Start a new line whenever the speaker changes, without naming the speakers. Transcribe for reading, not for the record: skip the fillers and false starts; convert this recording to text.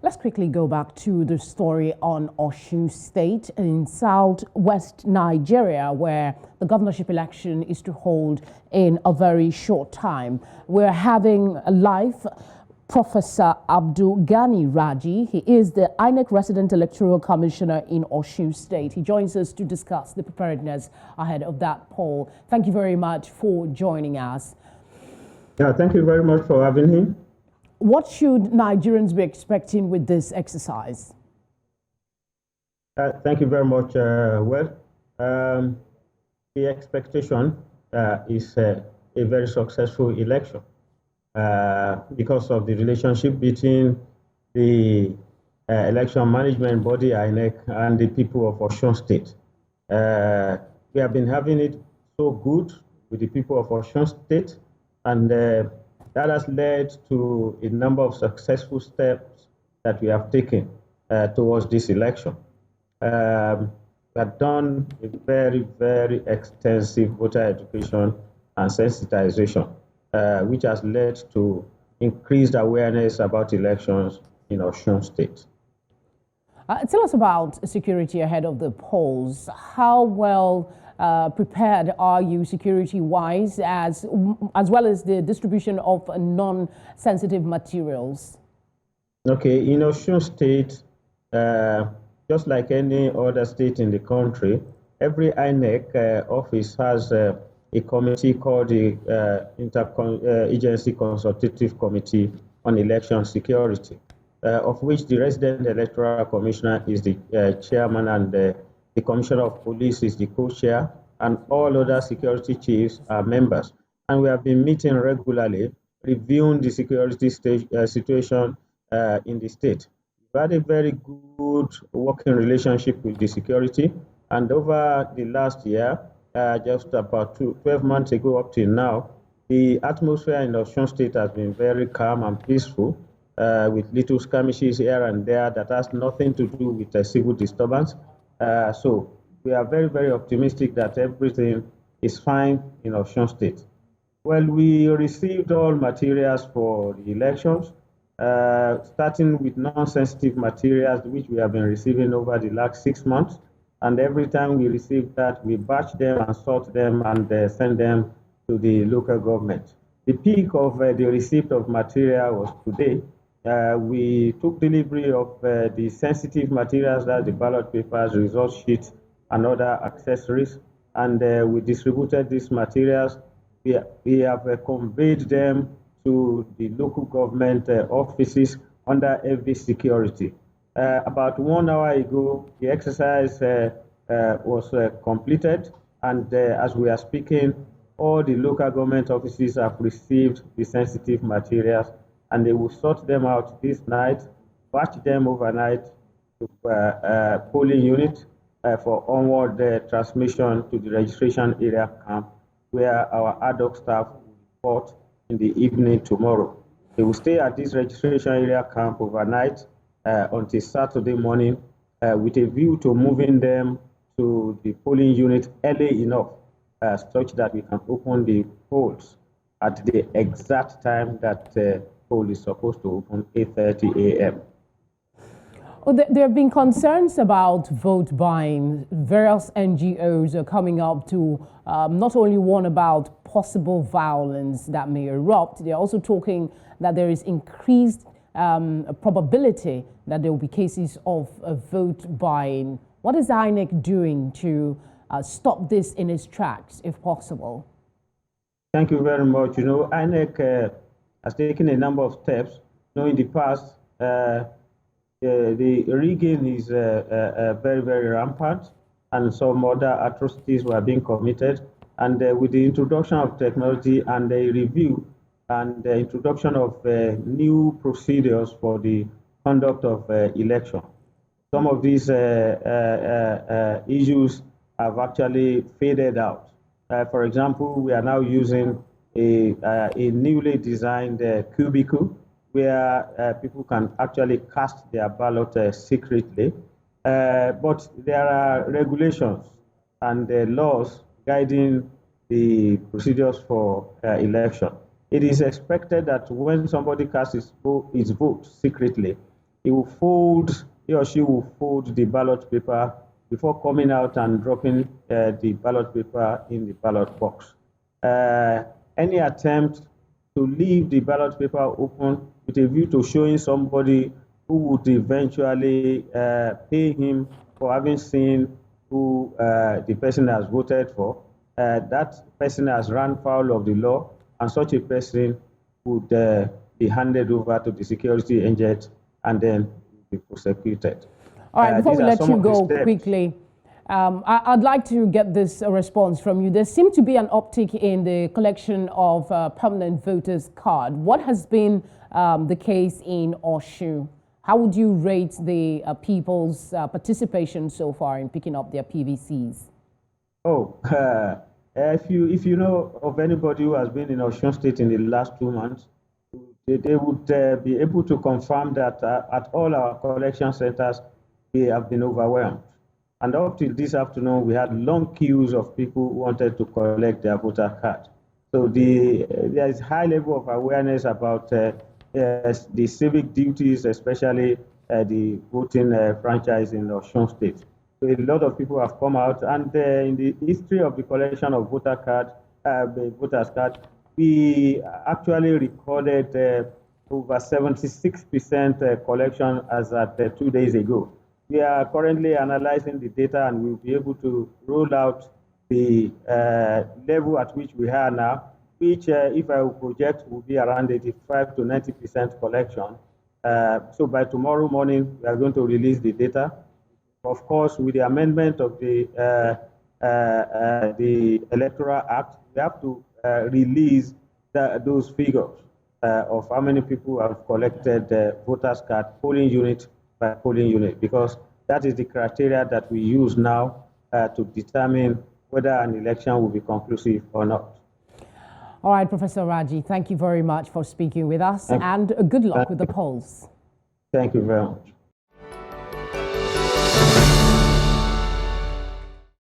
Let's quickly go back to the story on Osun State in southwest Nigeria, where the governorship election is to hold in a very short time. We're having a live Professor Abdul-Ganiy Raji. He is the INEC resident electoral commissioner in Osun State. He joins us to discuss the preparedness ahead of that poll. Thank you very much for joining us.
Yeah, thank you very much for having me.
What should Nigerians be expecting with this exercise?
Thank you very much. The expectation is a very successful election because of the relationship between the election management body, INEC, and the people of Osun State. We have been having it so good with the people of Osun State, and that has led to a number of successful steps that we have taken towards this election. We have done a very, very extensive voter education and sensitization, which has led to increased awareness about elections in Osun State.
Tell us about security ahead of the polls. How well prepared are you security-wise, as well as the distribution of non-sensitive materials?
Okay, in Osun State, just like any other state in the country, every INEC office has a committee called the Interagency Consultative Committee on Election Security, of which the resident electoral commissioner is the chairman, and the commissioner of police is the co-chair, and all other security chiefs are members. And we have been meeting regularly, reviewing the security situation in the state. We had a very good working relationship with the security, and over the last year, just about 12 months ago up till now, the atmosphere in Osun State has been very calm and peaceful, with little skirmishes here and there that has nothing to do with a civil disturbance. So we are very, very optimistic that everything is fine in Osun State. Well, we received all materials for the elections, starting with non-sensitive materials, which we have been receiving over the last 6 months. And every time we receive that, we batch them and sort them and send them to the local government. The peak of the receipt of material was today. We took delivery of the sensitive materials, that the ballot papers, result sheets, and other accessories, and we distributed these materials. We have conveyed them to the local government offices under heavy security. About 1 hour ago, the exercise was completed, and as we are speaking, all the local government offices have received the sensitive materials, and they will sort them out this night, batch them overnight to polling unit for onward transmission to the registration area camp, where our ad hoc staff will report in the evening tomorrow. They will stay at this registration area camp overnight until Saturday morning, with a view to moving them to the polling unit early enough, such that we can open the polls at the exact time that poll is supposed to open, 8:30 a.m.
Well, there have been concerns about vote buying. Various NGOs are coming up to not only warn about possible violence that may erupt, they're also talking that there is increased probability that there will be cases of vote buying. What is INEC doing to stop this in its tracks, if possible?
Thank you very much. INEC has taken a number of steps. In the past, the rigging is very, very rampant, and some other atrocities were being committed. And with the introduction of technology and the review and the introduction of new procedures for the conduct of election, some of these issues have actually faded out. For example, we are now using a newly designed cubicle where people can actually cast their ballot secretly. But there are regulations and laws guiding the procedures for election. It is expected that when somebody casts his vote secretly, he or she will fold the ballot paper before coming out and dropping the ballot paper in the ballot box. Any attempt to leave the ballot paper open with a view to showing somebody who would eventually pay him for having seen who the person has voted for, that person has run foul of the law, and such a person would be handed over to the security agent and then be prosecuted.
All right, before we let you go quickly, I'd like to get this response from you. There seemed to be an uptick in the collection of permanent voters' card. What has been the case in Osun? How would you rate the people's participation so far in picking up their PVCs?
Oh, if you know of anybody who has been in Osun State in the last 2 months, they would be able to confirm that at all our collection centers, they have been overwhelmed. And up till this afternoon, we had long queues of people who wanted to collect their voter card. So there is high level of awareness about the civic duties, especially the voting franchise in Osun State. So a lot of people have come out, and in the history of the collection of voters card, we actually recorded over 76% collection as at 2 days ago. We are currently analyzing the data, and we'll be able to roll out the level at which we are now, which, if I will project, will be around 85 to 90% collection. So by tomorrow morning, we are going to release the data. Of course, with the amendment of the Electoral Act, we have to release those figures of how many people have collected voters' card polling unit by polling unit, because that is the criteria that we use now to determine whether an election will be conclusive or not.
All right, Professor Raji, thank you very much for speaking with us, and good luck with the polls.
Thank you very much.